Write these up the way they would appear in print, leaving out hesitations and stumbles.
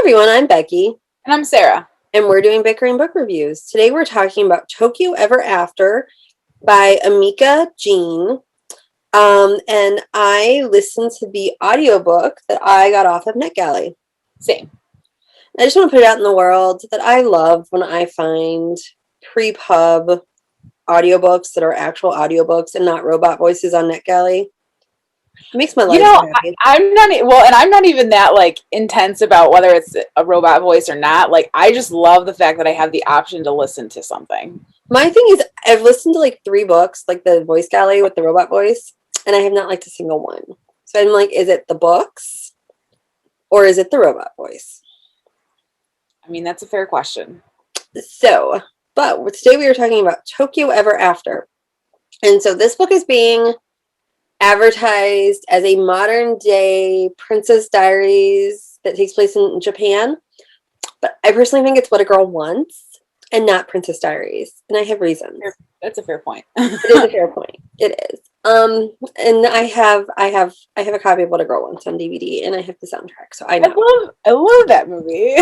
everyone, I'm Becky. And I'm Sarah. And we're doing Bickering book reviews. Today we're talking about Tokyo Ever After by Emiko Jean. And I listened to the audiobook that I got off of NetGalley. Same. I just want to put it out in the world that I love when I find pre-pub audiobooks that are actual audiobooks and not robot voices on NetGalley. It makes my life so happy. I'm not even that intense about whether it's a robot voice or not. I just love the fact that I have the option to listen to something. My thing is, I've listened to 3 books, the Voice Galley with the robot voice, and I have not liked a single one. So I'm like, is it the books or is it the robot voice? I mean, that's a fair question. So, but today we are talking about Tokyo Ever After. And so this book is being advertised as a modern day Princess Diaries that takes place in Japan. But I personally think it's what a girl wants and not Princess Diaries. And I have reasons. That's a fair point. It is a fair point. It is. And I have a copy of What a Girl Wants on DVD, and I have the soundtrack, so I know. I love that movie.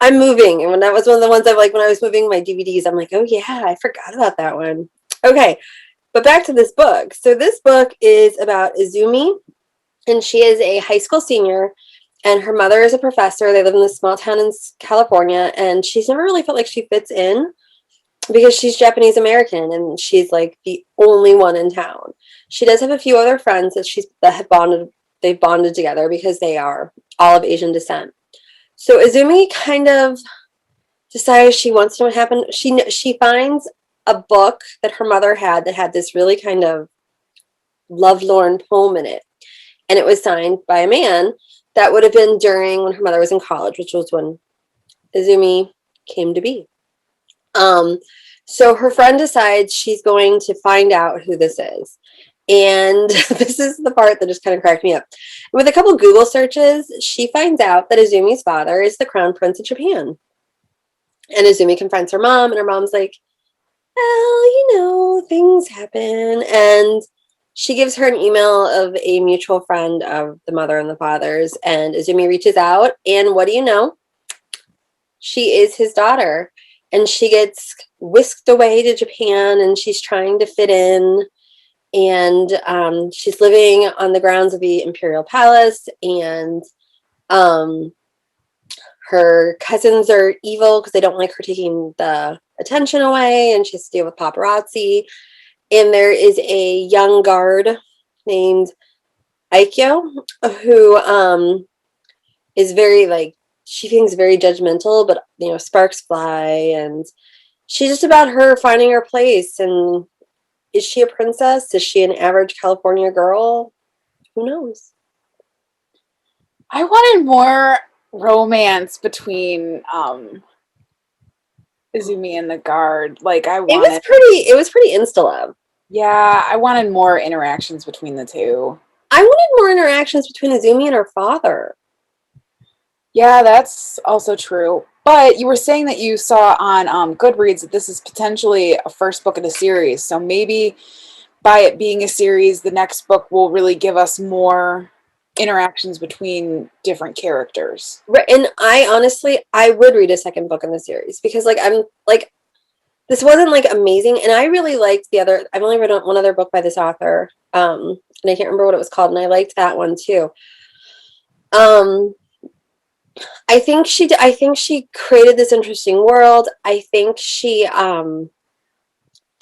I'm moving, and when that was one of the ones when I was moving my DVDs, I'm like, oh yeah, I forgot about that one. Okay, but back to this book. So this book is about Izumi, and she is a high school senior, and her mother is a professor. They live in this small town in California, and she's never really felt like she fits in because she's Japanese American, and she's the only one in town. She does have a few other friends they've bonded together because they are all of Asian descent. So Izumi kind of decides she wants to know what happened. She finds a book that her mother had that had this really kind of lovelorn poem in it. And it was signed by a man that would have been during when her mother was in college, which was when Izumi came to be. So her friend decides she's going to find out who this is. And this is the part that just kind of cracked me up. With a couple Google searches, she finds out that Izumi's father is the crown prince of Japan. And Izumi confronts her mom, and her mom's like, well, things happen. And she gives her an email of a mutual friend of the mother and the father's, and Izumi reaches out, and what do you know? She is his daughter. And she gets whisked away to Japan, and she's trying to fit in. And she's living on the grounds of the Imperial Palace. And her cousins are evil because they don't like her taking the attention away. And she has to deal with paparazzi. And there is a young guard named Aikyo who is very she thinks very judgmental, but sparks fly, and she's just about her finding her place. And is she a princess? Is she an average California girl? Who knows? I wanted more romance between Izumi and the guard. It was pretty insta-love. Yeah, I wanted more interactions between the two. I wanted more interactions between Izumi and her father. Yeah, that's also true. But you were saying that you saw on Goodreads that this is potentially a first book in a series. So maybe by it being a series, the next book will really give us more interactions between different characters. Right, and I would read a second book in the series because this wasn't amazing, and I really liked the other. I've only read one other book by this author, and I can't remember what it was called, and I liked that one too. I think she created this interesting world. I think I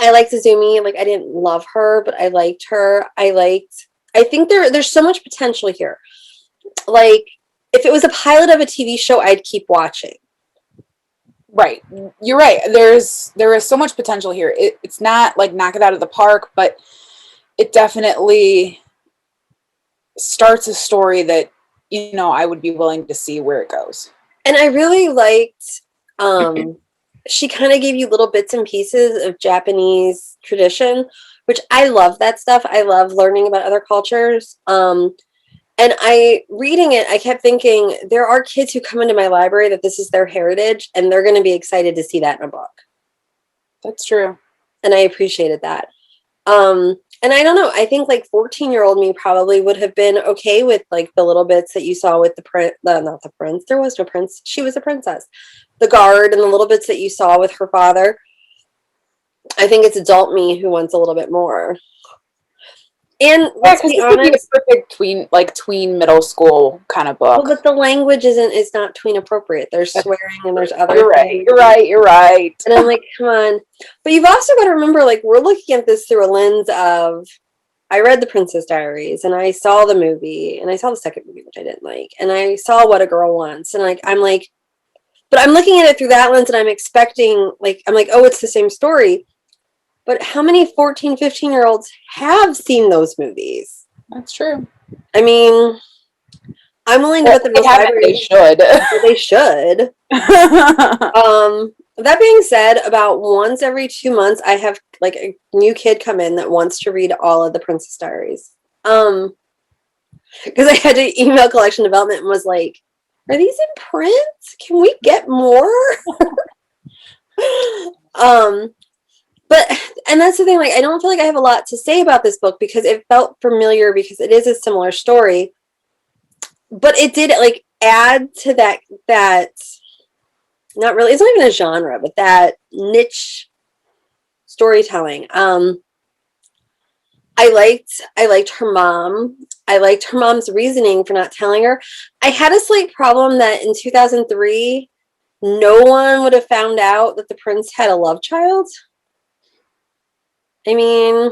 liked Izumi. I didn't love her, but I liked her. I think there's so much potential here. If it was a pilot of a TV show, I'd keep watching. Right. You're right. There is so much potential here. It's not knock it out of the park, but it definitely starts a story that I would be willing to see where it goes. And I really liked, she kind of gave you little bits and pieces of Japanese tradition, which I love that stuff. I love learning about other cultures. And reading it, I kept thinking, there are kids who come into my library that this is their heritage, and they're going to be excited to see that in a book. That's true. And I appreciated that. And I don't know, I think like 14-year-old me probably would have been okay with like the little bits that you saw with the prince, not the prince, there was no prince, she was a princess. The guard and the little bits that you saw with her father. I think it's adult me who wants a little bit more. And Yeah, let's because be this would be honest, a perfect tween middle school kind of well, book. but the language is not tween appropriate. There's swearing and there's other You're right. things. You're right. You're right. And I'm like, come on. But you've also got to remember, like, we're looking at this through a lens of I read The Princess Diaries and I saw the movie and I saw the second movie, which I didn't like, and I saw What a Girl Wants. And like I'm like, but I'm looking at it through that lens and I'm expecting, like, I'm like, oh, it's the same story. But how many 14, 15-year-olds have seen those movies? That's true. I mean, I'm willing to bet that They most haven't. They libraries, should. they should. That being said, about once every 2 months, I have like a new kid come in that wants to read all of the Princess Diaries. Because I had to email collection development and was like, "Are these in print? Can we get more?" um, but and that's the thing. Like, I don't feel like I have a lot to say about this book because it felt familiar because it is a similar story, but it did like add to that not really, it's not even a genre, but that niche storytelling. I liked her mom. I liked her mom's reasoning for not telling her. I had a slight problem that in 2003 no one would have found out that the prince had a love child. I mean,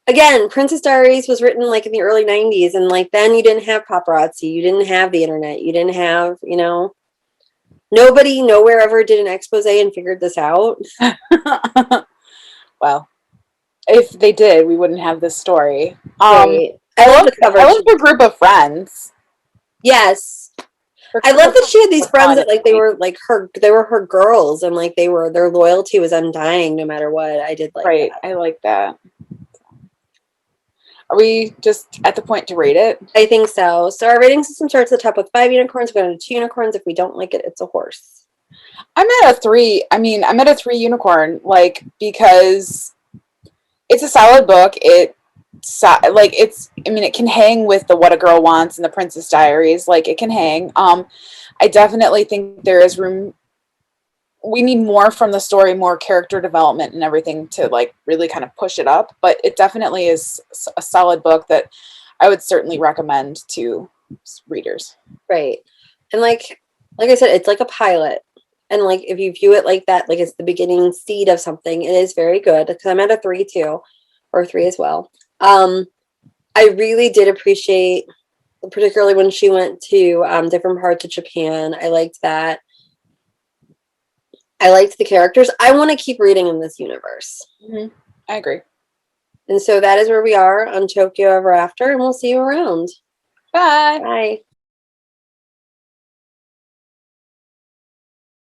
again, Princess Diaries was written like in the early 90s, and like then you didn't have paparazzi, you didn't have the internet, you didn't have, nobody nowhere ever did an expose and figured this out. Well, if they did, we wouldn't have this story. Right. I love love the cover. I love her group of friends. Yes. Her I group love of that she had these was friends fun. that like they were her girls, and like their loyalty was undying no matter what. I did like Right. that. I like that. Are we just at the point to rate it? I think so. So our rating system starts at the top with 5 unicorns. We're going to 2 unicorns. If we don't like it, it's a horse. I'm at a 3. I mean, I'm at a 3 unicorn, like, because it's a solid book. I mean, it can hang with the What a Girl Wants and the Princess Diaries. Like, it can hang. I definitely think there is room. We need more from the story, more character development and everything to like really kind of push it up. But it definitely is a solid book that I would certainly recommend to readers. Right. And like I said, it's like a pilot. And like if you view it like that, like it's the beginning seed of something, it is very good. Because I'm at a 3 too, or 3 as well. I really did appreciate, particularly when she went to different parts of Japan. I liked that. I liked the characters. I want to keep reading in this universe. Mm-hmm. I agree. And so that is where we are on Tokyo Ever After, and we'll see you around. Bye. Bye.